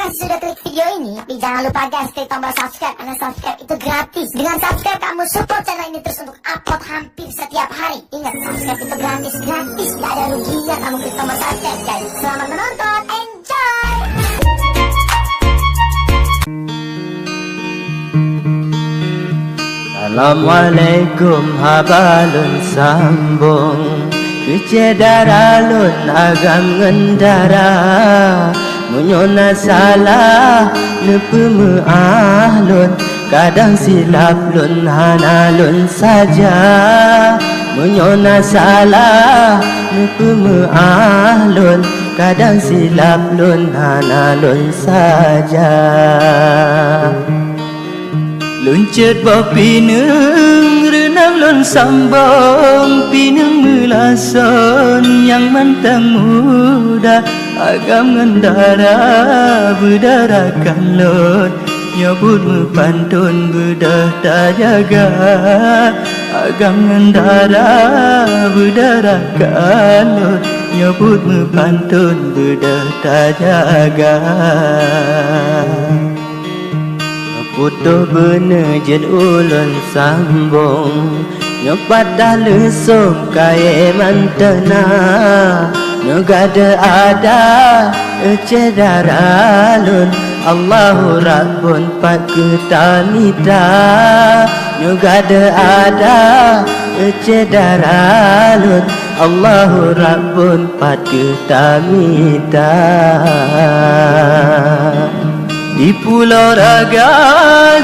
kasih sudah klik video ini. Tapi jangan lupa guys, klik tombol subscribe, karena subscribe itu gratis. Dengan subscribe kamu support channel ini terus untuk upload hampir setiap hari. Ingat, subscribe itu gratis, gak ada ruginya kamu klik tombol subscribe guys. Selamat menonton, enjoy. Assalamualaikum habalun sambung Kecederalun agam ngendara Munyona salah nepemu ahlun Kadang silap lun hanalun saja Munyona salah nepemu ahlun Kadang silap lun hanalun saja Luncet bawa pineng, renang lon sambung Pineng melason yang mantang muda Agam ngendara berdarakan lon Nyabut mepantun bedah tak jaga Agam ngendara berdarakan lon Nyabut mepantun bedah tak jaga Putuh bener jen ulun sambung Nyopat dah lesung kaya mantena Nyogada ada cederalun Allahu Rabbun pat ketamita Nyogada ada cederalun Allahu Rabbun pat ketamita Di Pulau Raga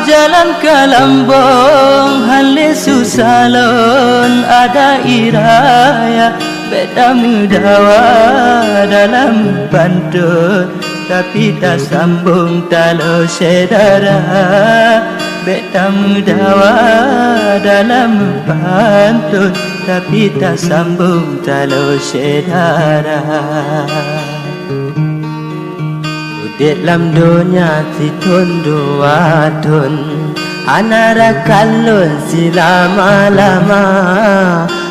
jalan Kalambong Hale susalon ada iraya Beda mudawa dalam pantun Tapi tak sambung talo sedara Beda mudawa dalam pantun Tapi tak sambung talo sedara Dek lam dunia titun dua tun Anara kalun silama-lama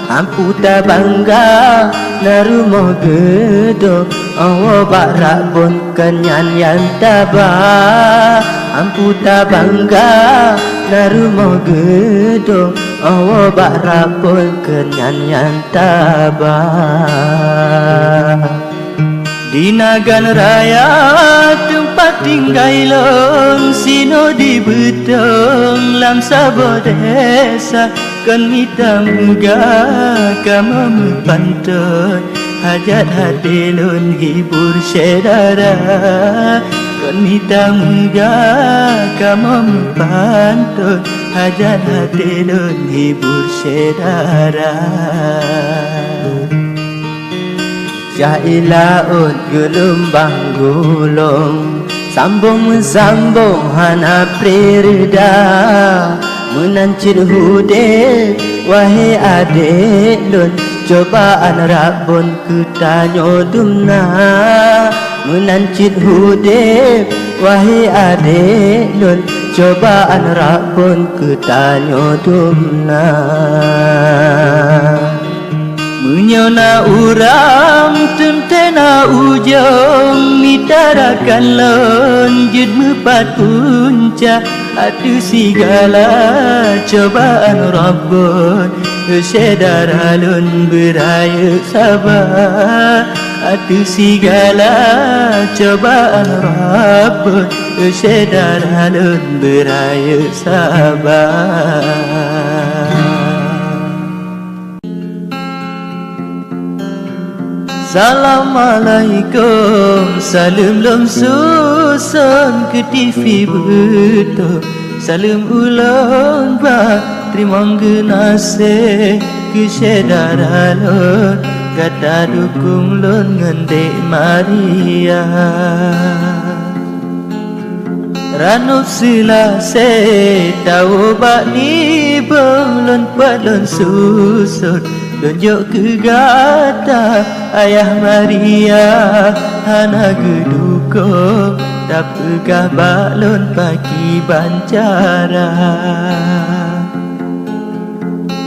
Amputa bangga narumo gedok Awo barak pun kenyan yang tabah Amputa bangga narumo gedok Awo barak pun kenyan yang tabah Di Nagan Raya tempat tinggal long Sino di betong lam sabo desa Kan mita muga kamu mepantun Hajat hati lun hibur sedara Kan mita muga kamu mepantun Hajat hati lun hibur sedara Jailaut gelombang gulung Sambung-sambung hana prerida Menancir hude wahai adik lun Cobaan Rabbun ketanyo dumna Menancir hude wahai adik lun Cobaan Rabbun ketanyo dumna Menyona urang tentena ujung Mitarakan lon jud mepat punca Atu segala cobaan Rabbun Sedara lon beraya sabar Atu segala cobaan Rabbun Sedara lon beraya sabar Assalamualaikum Salam lom susun ke TV betul Salam ulun ba terima genase ke sedara lon Kata dukung lon ngandek Maria Ranuf silase tahu bak ni belon padon susun Tunjuk ke gata ayah Maria Hana gedukung tak pegah balon pagi bancara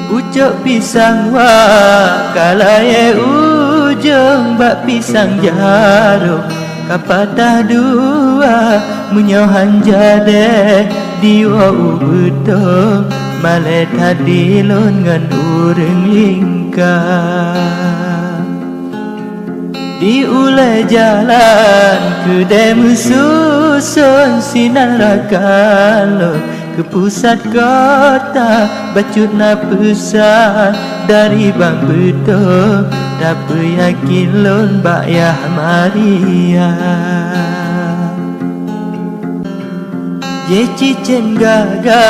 Ucap pisang wa kalaya ujung bak pisang jarum kapatah dua menyohan jade diwa ubeto malet hadilon ngan urang lingkar di ulai jalan kedai mususun sinar rakalon ke pusat kota bacut na pesan dari bang betul dapat yakin lon bayah Maria je cicen gaga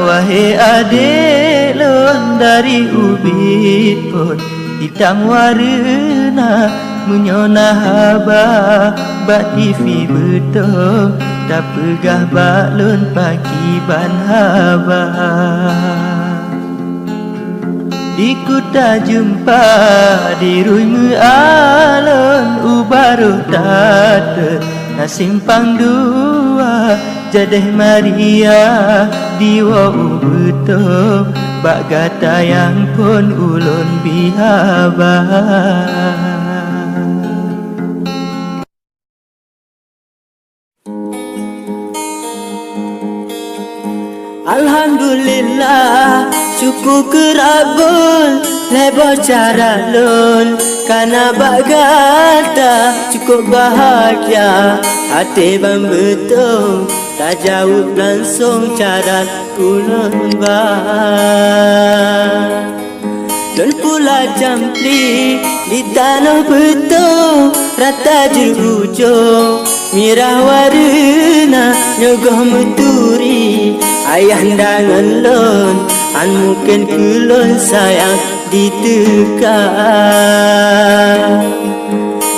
wahai adik lon dari ubit pun hitam warna menyona haba bak TV betul tak pegah balon pagi ban haba di kuta jumpa di rumah alon ubaru tata na simpang dua jadeh Maria diwa ubeto bak gata yang pun ulun bihaba Alhamdulillah syukur kerabun lebar cara lun karena bagata cukup bahagia hati bang betul tak jauh langsung cara ulun bah lun pula jampli di tanah betul rata jerujung mirah warna nyogoh meturi ayah dangan lon an mungkin kulon sayang ditekan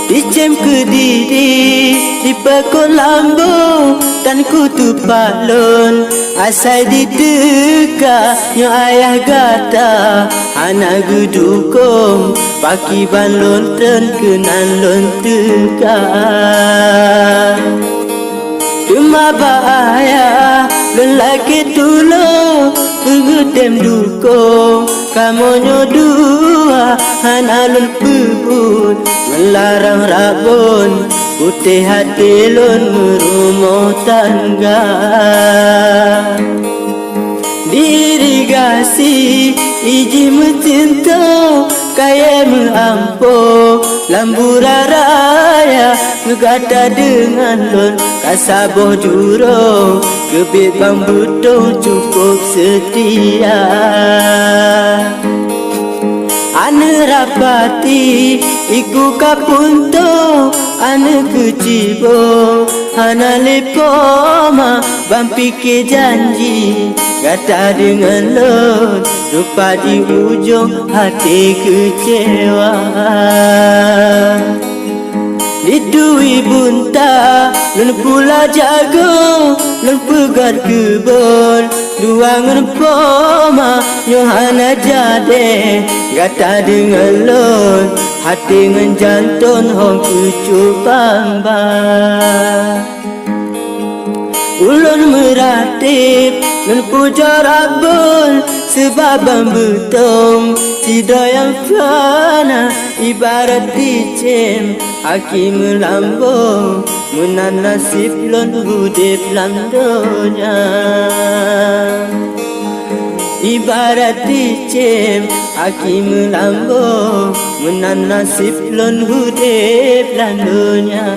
dicem ke diri di pakon lambu tan kutu palon asai diteka nyo ayah gata anak gedukong paki ban lonten kenan lon tekan cuma bahaya lelaki tulo pengedem dukung kamu nyodua hanalun pebun melarang rabun putih hati lun merumah tangga dirigasi iji mencinta kaya mengampu lambura raya ngegata dengan lon kasaboh jurong gebit bang butuh cukup setia ane rapati iku kapunto ane kecibo hana lepoma bang pikir janji gata dengan lon lupa di ujung hati kecewa Lidui bunta lun pula jago lun pegar kebun duangan poma nyohana jade gata dengan lun hati dengan jantung hong kucu bamba ulun meratip lun puja rabun sebab betung tidak yang fana ibarat dicem aki melambung menan nasib lon hudip lamdonya ibarat dicem aki melambung menan nasib lon hudip lamdonya